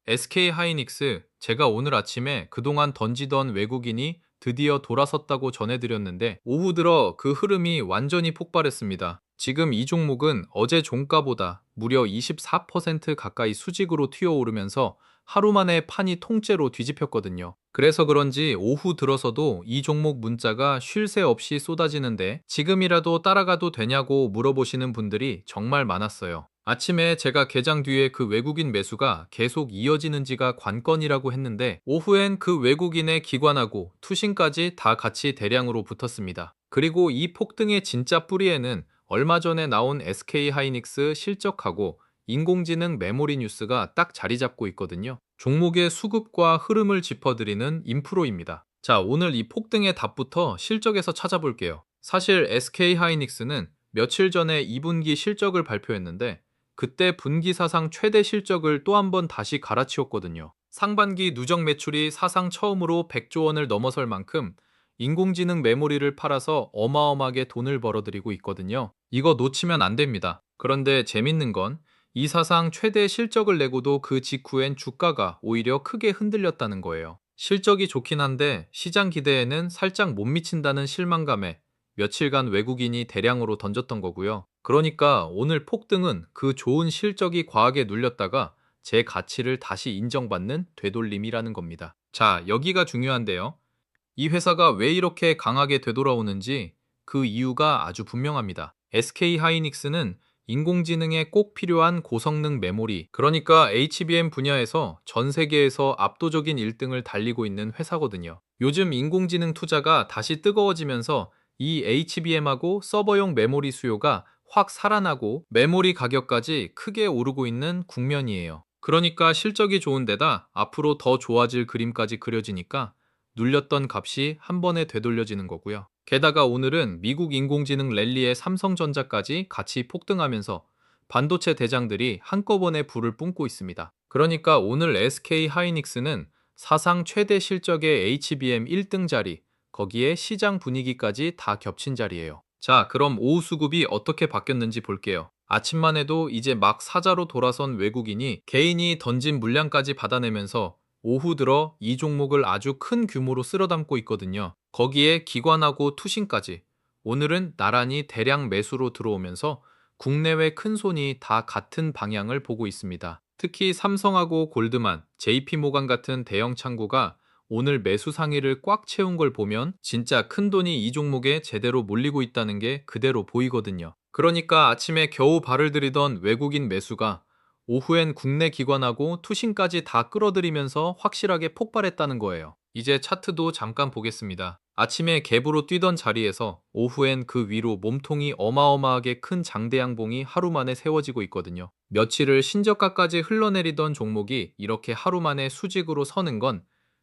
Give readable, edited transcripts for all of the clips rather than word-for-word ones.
SK 하이닉스, 제가 오늘 아침에 그동안 던지던 외국인이 드디어 돌아섰다고 전해드렸는데 오후 들어 그 흐름이 완전히 폭발했습니다. 지금 이 종목은 어제 종가보다 무려 24% 가까이 수직으로 튀어오르면서 하루 만에 판이 통째로 뒤집혔거든요. 그래서 그런지 오후 들어서도 이 종목 문자가 쉴 새 없이 쏟아지는데 지금이라도 따라가도 되냐고 물어보시는 분들이 정말 많았어요. 아침에 제가 개장 뒤에 그 외국인 매수가 계속 이어지는지가 관건이라고 했는데 오후엔 그 외국인의 기관하고 투신까지 다 같이 대량으로 붙었습니다. 그리고 이 폭등의 진짜 뿌리에는 얼마 전에 나온 SK하이닉스 실적하고 인공지능 메모리 뉴스가 딱 자리 잡고 있거든요. 종목의 수급과 흐름을 짚어드리는 인프로입니다. 자, 오늘 이 폭등의 답부터 실적에서 찾아볼게요. 사실 SK하이닉스는 며칠 전에 2분기 실적을 발표했는데 그때 분기 사상 최대 실적을 또 한 번 다시 갈아치웠거든요. 상반기 누적 매출이 사상 처음으로 100조 원을 넘어설 만큼 인공지능 메모리를 팔아서 어마어마하게 돈을 벌어들이고 있거든요. 이거 놓치면 안 됩니다. 그런데 재밌는 건 이 사상 최대 실적을 내고도 그 직후엔 주가가 오히려 크게 흔들렸다는 거예요. 실적이 좋긴 한데 시장 기대에는 살짝 못 미친다는 실망감에 며칠간 외국인이 대량으로 던졌던 거고요. 그러니까 오늘 폭등은 그 좋은 실적이 과하게 눌렸다가 제 가치를 다시 인정받는 되돌림이라는 겁니다. 자, 여기가 중요한데요. 이 회사가 왜 이렇게 강하게 되돌아오는지 그 이유가 아주 분명합니다. SK하이닉스는 인공지능에 꼭 필요한 고성능 메모리, 그러니까 HBM 분야에서 전 세계에서 압도적인 1등을 달리고 있는 회사거든요. 요즘 인공지능 투자가 다시 뜨거워지면서 이 HBM하고 서버용 메모리 수요가 확 살아나고 메모리 가격까지 크게 오르고 있는 국면이에요. 그러니까 실적이 좋은 데다 앞으로 더 좋아질 그림까지 그려지니까 눌렸던 값이 한 번에 되돌려지는 거고요. 게다가 오늘은 미국 인공지능 랠리에 삼성전자까지 같이 폭등하면서 반도체 대장들이 한꺼번에 불을 뿜고 있습니다. 그러니까 오늘 SK하이닉스는 사상 최대 실적의 HBM 1등 자리, 거기에 시장 분위기까지 다 겹친 자리예요. 자, 그럼 오후 수급이 어떻게 바뀌었는지 볼게요. 아침만 해도 이제 막 사자로 돌아선 외국인이 개인이 던진 물량까지 받아내면서 오후 들어 이 종목을 아주 큰 규모로 쓸어담고 있거든요. 거기에 기관하고 투신까지. 오늘은 나란히 대량 매수로 들어오면서 국내외 큰 손이 다 같은 방향을 보고 있습니다. 특히 삼성하고 골드만, JP모간 같은 대형 창구가 오늘 매수 상위를 꽉 채운 걸 보면 진짜 큰 돈이 이 종목에 제대로 몰리고 있다는 게 그대로 보이거든요. 그러니까 아침에 겨우 발을 들이던 외국인 매수가 오후엔 국내 기관하고 투신까지 다 끌어들이면서 확실하게 폭발했다는 거예요. 이제 차트도 잠깐 보겠습니다. 아침에 갭으로 뛰던 자리에서 오후엔 그 위로 몸통이 어마어마하게 큰 장대양봉이 하루 만에 세워지고 있거든요. 며칠을 신저가까지 흘러내리던 종목이 이렇게 하루 만에 수직으로 서는 건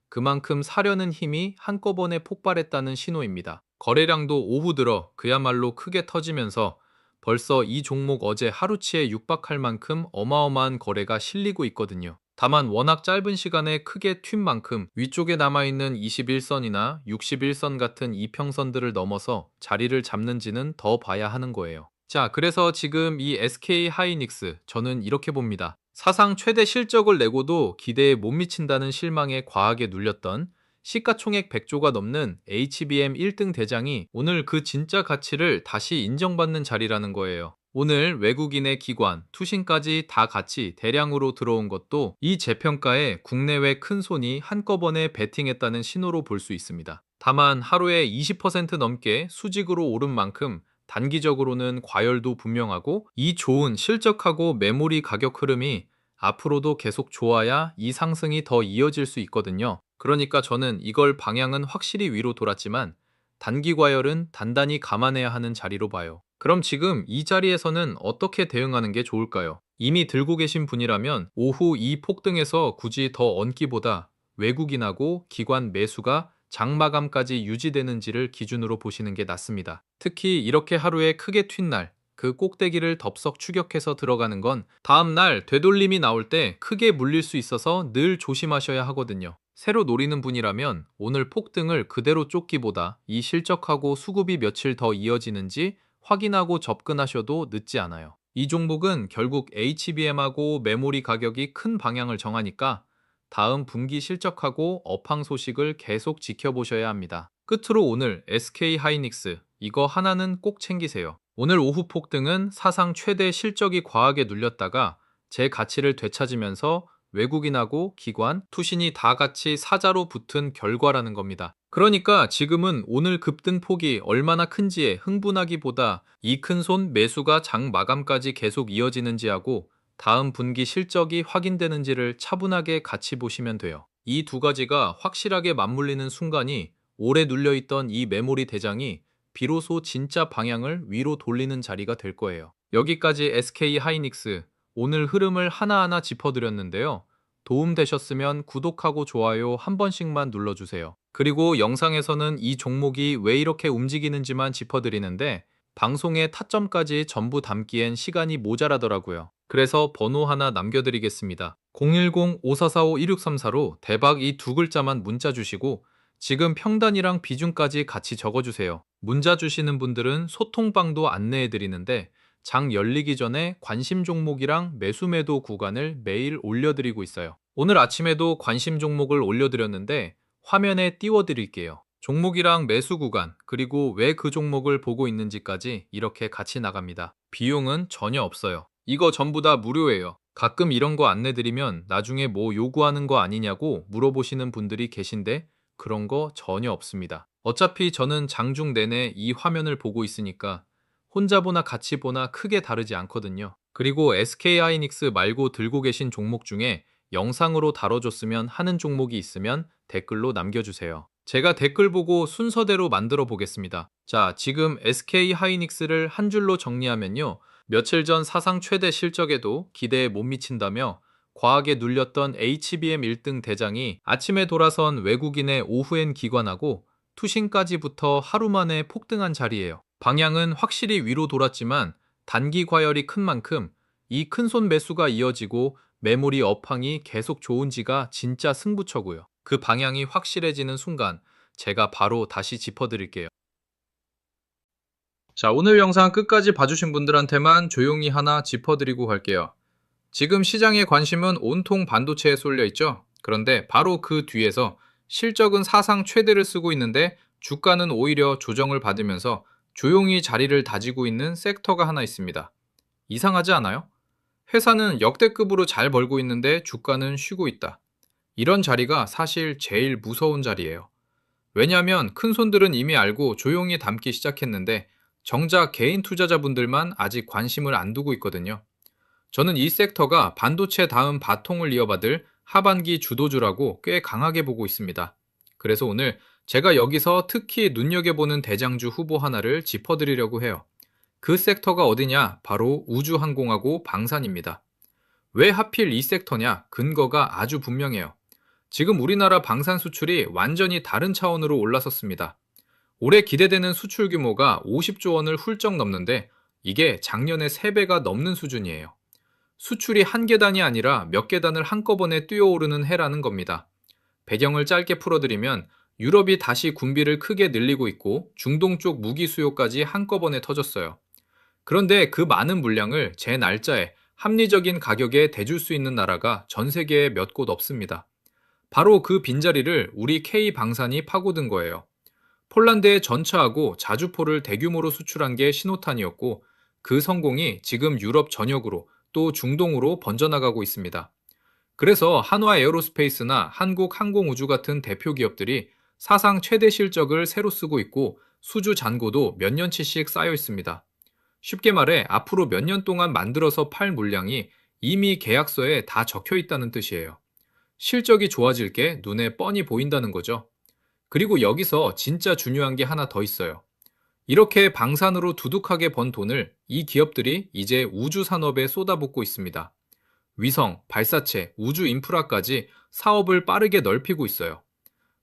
그만큼 사려는 힘이 한꺼번에 폭발했다는 신호입니다. 거래량도 오후 들어 그야말로 크게 터지면서 벌써 이 종목 어제 하루치에 육박할 만큼 어마어마한 거래가 실리고 있거든요. 다만 워낙 짧은 시간에 크게 튄 만큼 위쪽에 남아있는 21선이나 61선 같은 이평선들을 넘어서 자리를 잡는지는 더 봐야 하는 거예요. 자, 그래서 지금 이 SK하이닉스 저는 이렇게 봅니다. 사상 최대 실적을 내고도 기대에 못 미친다는 실망에 과하게 눌렸던 시가총액 100조가 넘는 HBM 1등 대장이 오늘 그 진짜 가치를 다시 인정받는 자리라는 거예요. 오늘 외국인의 기관, 투신까지 다 같이 대량으로 들어온 것도 이 재평가에 국내외 큰 손이 한꺼번에 베팅했다는 신호로 볼 수 있습니다. 다만 하루에 20% 넘게 수직으로 오른 만큼 단기적으로는 과열도 분명하고 이 좋은 실적하고 메모리 가격 흐름이 앞으로도 계속 좋아야 이 상승이 더 이어질 수 있거든요. 그러니까 저는 이걸 방향은 확실히 위로 돌았지만 단기 과열은 단단히 감안해야 하는 자리로 봐요. 그럼 지금 이 자리에서는 어떻게 대응하는 게 좋을까요? 이미 들고 계신 분이라면 오후 이 폭등에서 굳이 더 얹기보다 외국인하고 기관 매수가 장마감까지 유지되는지를 기준으로 보시는 게 낫습니다. 특히 이렇게 하루에 크게 튄 날, 그 꼭대기를 덥석 추격해서 들어가는 건 다음 날 되돌림이 나올 때 크게 물릴 수 있어서 늘 조심하셔야 하거든요. 새로 노리는 분이라면 오늘 폭등을 그대로 쫓기보다 이 실적하고 수급이 며칠 더 이어지는지 확인하고 접근하셔도 늦지 않아요. 이 종목은 결국 HBM하고 메모리 가격이 큰 방향을 정하니까 다음 분기 실적하고 업황 소식을 계속 지켜보셔야 합니다. 끝으로 오늘 SK 하이닉스 이거 하나는 꼭 챙기세요. 오늘 오후 폭등은 사상 최대 실적이 과하게 눌렸다가 제 가치를 되찾으면서 외국인하고 기관, 투신이 다 같이 사자로 붙은 결과라는 겁니다. 그러니까 지금은 오늘 급등 폭이 얼마나 큰지에 흥분하기보다 이 큰 손 매수가 장 마감까지 계속 이어지는지 하고 다음 분기 실적이 확인되는지를 차분하게 같이 보시면 돼요. 이 두 가지가 확실하게 맞물리는 순간이 오래 눌려있던 이 메모리 대장이 비로소 진짜 방향을 위로 돌리는 자리가 될 거예요. 여기까지 SK 하이닉스 오늘 흐름을 하나하나 짚어드렸는데요. 도움 되셨으면 구독하고 좋아요 한 번씩만 눌러주세요. 그리고 영상에서는 이 종목이 왜 이렇게 움직이는지만 짚어드리는데 방송의 타점까지 전부 담기엔 시간이 모자라더라고요. 그래서 번호 하나 남겨드리겠습니다. 010-5445-1634로 대박 이 두 글자만 문자 주시고 지금 평단이랑 비중까지 같이 적어주세요. 문자 주시는 분들은 소통방도 안내해드리는데 장 열리기 전에 관심 종목이랑 매수 매도 구간을 매일 올려드리고 있어요. 오늘 아침에도 관심 종목을 올려드렸는데 화면에 띄워드릴게요. 종목이랑 매수 구간, 그리고 왜 그 종목을 보고 있는지까지 이렇게 같이 나갑니다. 비용은 전혀 없어요. 이거 전부 다 무료예요. 가끔 이런 거 안내드리면 나중에 뭐 요구하는 거 아니냐고 물어보시는 분들이 계신데 그런 거 전혀 없습니다. 어차피 저는 장중 내내 이 화면을 보고 있으니까 혼자 보나 같이 보나 크게 다르지 않거든요. 그리고 SK하이닉스 말고 들고 계신 종목 중에 영상으로 다뤄줬으면 하는 종목이 있으면 댓글로 남겨주세요. 제가 댓글 보고 순서대로 만들어 보겠습니다. 자, 지금 SK하이닉스를 한 줄로 정리하면요. 며칠 전 사상 최대 실적에도 기대에 못 미친다며 과하게 눌렸던 HBM 1등 대장이 아침에 돌아선 외국인의 오후엔 기관하고 투신까지부터 하루 만에 폭등한 자리예요. 방향은 확실히 위로 돌았지만 단기 과열이 큰 만큼 이 큰손 매수가 이어지고 메모리 업황이 계속 좋은지가 진짜 승부처고요. 그 방향이 확실해지는 순간 제가 바로 다시 짚어드릴게요. 자, 오늘 영상 끝까지 봐주신 분들한테만 조용히 하나 짚어드리고 갈게요. 지금 시장의 관심은 온통 반도체에 쏠려 있죠. 그런데 바로 그 뒤에서 실적은 사상 최대를 쓰고 있는데 주가는 오히려 조정을 받으면서 조용히 자리를 다지고 있는 섹터가 하나 있습니다. 이상하지 않아요? 회사는 역대급으로 잘 벌고 있는데 주가는 쉬고 있다. 이런 자리가 사실 제일 무서운 자리예요. 왜냐하면 큰 손들은 이미 알고 조용히 담기 시작했는데 정작 개인 투자자분들만 아직 관심을 안 두고 있거든요. 저는 이 섹터가 반도체 다음 바통을 이어받을 하반기 주도주라고 꽤 강하게 보고 있습니다. 그래서 오늘 제가 여기서 특히 눈여겨보는 대장주 후보 하나를 짚어드리려고 해요. 그 섹터가 어디냐? 바로 우주항공하고 방산입니다. 왜 하필 이 섹터냐? 근거가 아주 분명해요. 지금 우리나라 방산 수출이 완전히 다른 차원으로 올라섰습니다. 올해 기대되는 수출 규모가 50조 원을 훌쩍 넘는데 이게 작년의 3배가 넘는 수준이에요. 수출이 한 계단이 아니라 몇 계단을 한꺼번에 뛰어오르는 해라는 겁니다. 배경을 짧게 풀어드리면 유럽이 다시 군비를 크게 늘리고 있고 중동 쪽 무기 수요까지 한꺼번에 터졌어요. 그런데 그 많은 물량을 제 날짜에 합리적인 가격에 대줄 수 있는 나라가 전 세계에 몇 곳 없습니다. 바로 그 빈자리를 우리 K방산이 파고든 거예요. 폴란드에 전차하고 자주포를 대규모로 수출한 게 신호탄이었고 그 성공이 지금 유럽 전역으로 또 중동으로 번져나가고 있습니다. 그래서 한화 에어로스페이스나 한국항공우주 같은 대표 기업들이 사상 최대 실적을 새로 쓰고 있고 수주 잔고도 몇 년치씩 쌓여 있습니다. 쉽게 말해 앞으로 몇 년 동안 만들어서 팔 물량이 이미 계약서에 다 적혀 있다는 뜻이에요. 실적이 좋아질 게 눈에 뻔히 보인다는 거죠. 그리고 여기서 진짜 중요한 게 하나 더 있어요. 이렇게 방산으로 두둑하게 번 돈을 이 기업들이 이제 우주 산업에 쏟아붓고 있습니다. 위성, 발사체, 우주 인프라까지 사업을 빠르게 넓히고 있어요.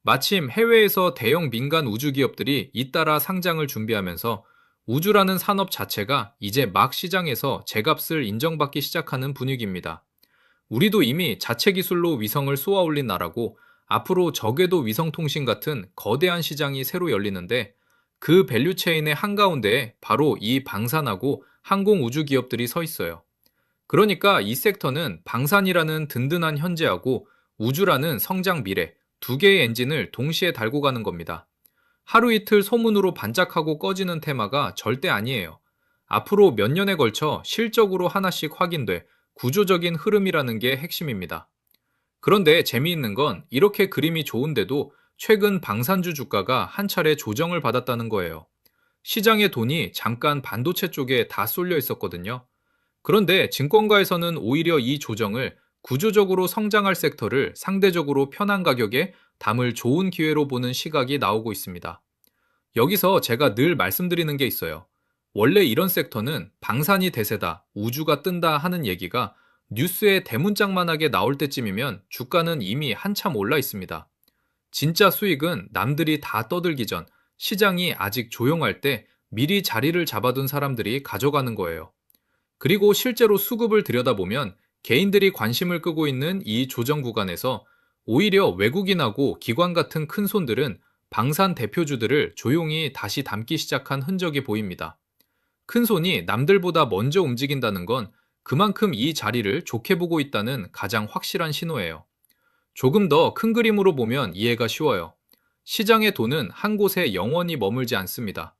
마침 해외에서 대형 민간 우주 기업들이 잇따라 상장을 준비하면서 우주라는 산업 자체가 이제 막 시장에서 제값을 인정받기 시작하는 분위기입니다. 우리도 이미 자체 기술로 위성을 쏘아 올린 나라고 앞으로 저궤도 위성통신 같은 거대한 시장이 새로 열리는데 그 밸류체인의 한가운데에 바로 이 방산하고 항공우주 기업들이 서 있어요. 그러니까 이 섹터는 방산이라는 든든한 현재하고 우주라는 성장 미래, 두 개의 엔진을 동시에 달고 가는 겁니다. 하루 이틀 소문으로 반짝하고 꺼지는 테마가 절대 아니에요. 앞으로 몇 년에 걸쳐 실적으로 하나씩 확인돼 구조적인 흐름이라는 게 핵심입니다. 그런데 재미있는 건 이렇게 그림이 좋은데도 최근 방산주 주가가 한 차례 조정을 받았다는 거예요. 시장의 돈이 잠깐 반도체 쪽에 다 쏠려 있었거든요. 그런데 증권가에서는 오히려 이 조정을 구조적으로 성장할 섹터를 상대적으로 편한 가격에 담을 좋은 기회로 보는 시각이 나오고 있습니다. 여기서 제가 늘 말씀드리는 게 있어요. 원래 이런 섹터는 방산이 대세다, 우주가 뜬다 하는 얘기가 뉴스에 대문짝만하게 나올 때쯤이면 주가는 이미 한참 올라 있습니다. 진짜 수익은 남들이 다 떠들기 전 시장이 아직 조용할 때 미리 자리를 잡아둔 사람들이 가져가는 거예요. 그리고 실제로 수급을 들여다보면 개인들이 관심을 끄고 있는 이 조정 구간에서 오히려 외국인하고 기관 같은 큰 손들은 방산 대표주들을 조용히 다시 담기 시작한 흔적이 보입니다. 큰 손이 남들보다 먼저 움직인다는 건 그만큼 이 자리를 좋게 보고 있다는 가장 확실한 신호예요. 조금 더 큰 그림으로 보면 이해가 쉬워요. 시장의 돈은 한 곳에 영원히 머물지 않습니다.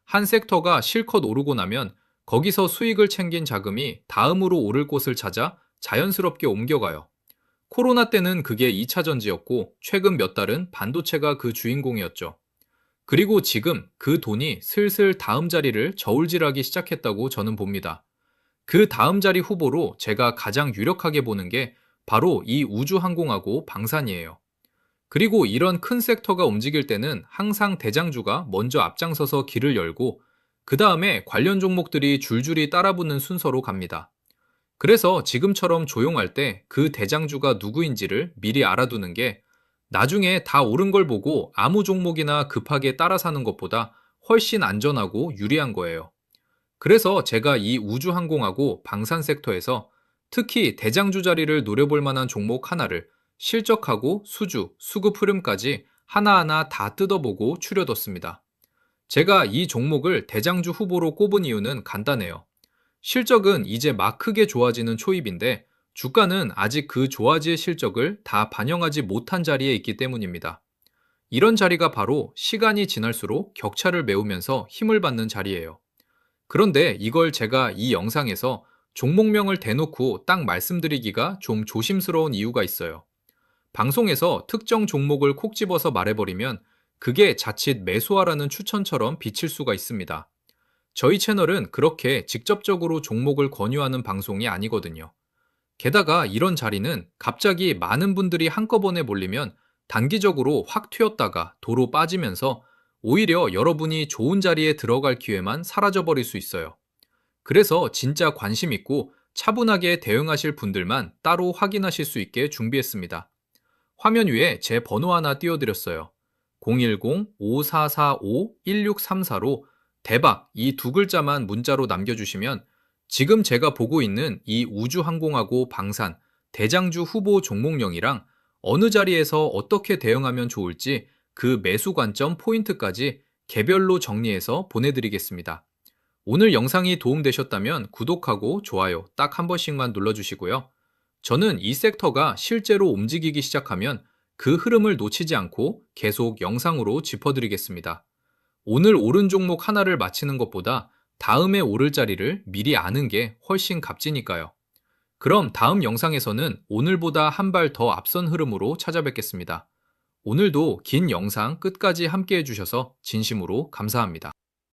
한 섹터가 실컷 오르고 나면 거기서 수익을 챙긴 자금이 다음으로 오를 곳을 찾아 자연스럽게 옮겨가요. 코로나 때는 그게 2차 전지였고 최근 몇 달은 반도체가 그 주인공이었죠. 그리고 지금 그 돈이 슬슬 다음 자리를 저울질하기 시작했다고 저는 봅니다. 그 다음 자리 후보로 제가 가장 유력하게 보는 게 바로 이 우주항공하고 방산이에요. 그리고 이런 큰 섹터가 움직일 때는 항상 대장주가 먼저 앞장서서 길을 열고 그 다음에 관련 종목들이 줄줄이 따라붙는 순서로 갑니다. 그래서 지금처럼 조용할 때 그 대장주가 누구인지를 미리 알아두는 게 나중에 다 오른 걸 보고 아무 종목이나 급하게 따라 사는 것보다 훨씬 안전하고 유리한 거예요. 그래서 제가 이 우주항공하고 방산 섹터에서 특히 대장주 자리를 노려볼 만한 종목 하나를 실적하고 수주, 수급 흐름까지 하나하나 다 뜯어보고 추려뒀습니다. 제가 이 종목을 대장주 후보로 꼽은 이유는 간단해요. 실적은 이제 막 크게 좋아지는 초입인데 주가는 아직 그 좋아질 실적을 다 반영하지 못한 자리에 있기 때문입니다. 이런 자리가 바로 시간이 지날수록 격차를 메우면서 힘을 받는 자리예요. 그런데 이걸 제가 이 영상에서 종목명을 대놓고 딱 말씀드리기가 좀 조심스러운 이유가 있어요. 방송에서 특정 종목을 콕 집어서 말해버리면 그게 자칫 매수하라는 추천처럼 비칠 수가 있습니다. 저희 채널은 그렇게 직접적으로 종목을 권유하는 방송이 아니거든요. 게다가 이런 자리는 갑자기 많은 분들이 한꺼번에 몰리면 단기적으로 확 튀었다가 도로 빠지면서 오히려 여러분이 좋은 자리에 들어갈 기회만 사라져버릴 수 있어요. 그래서 진짜 관심 있고 차분하게 대응하실 분들만 따로 확인하실 수 있게 준비했습니다. 화면 위에 제 번호 하나 띄워드렸어요. 010-5445-1634로 대박 이 두 글자만 문자로 남겨주시면 지금 제가 보고 있는 이 우주항공하고 방산, 대장주 후보 종목명이랑 어느 자리에서 어떻게 대응하면 좋을지 그 매수 관점 포인트까지 개별로 정리해서 보내드리겠습니다. 오늘 영상이 도움되셨다면 구독하고 좋아요 딱 한 번씩만 눌러주시고요. 저는 이 섹터가 실제로 움직이기 시작하면 그 흐름을 놓치지 않고 계속 영상으로 짚어드리겠습니다. 오늘 오른 종목 하나를 맞히는 것보다 다음에 오를 자리를 미리 아는 게 훨씬 값지니까요. 그럼 다음 영상에서는 오늘보다 한 발 더 앞선 흐름으로 찾아뵙겠습니다. 오늘도 긴 영상 끝까지 함께 해주셔서 진심으로 감사합니다.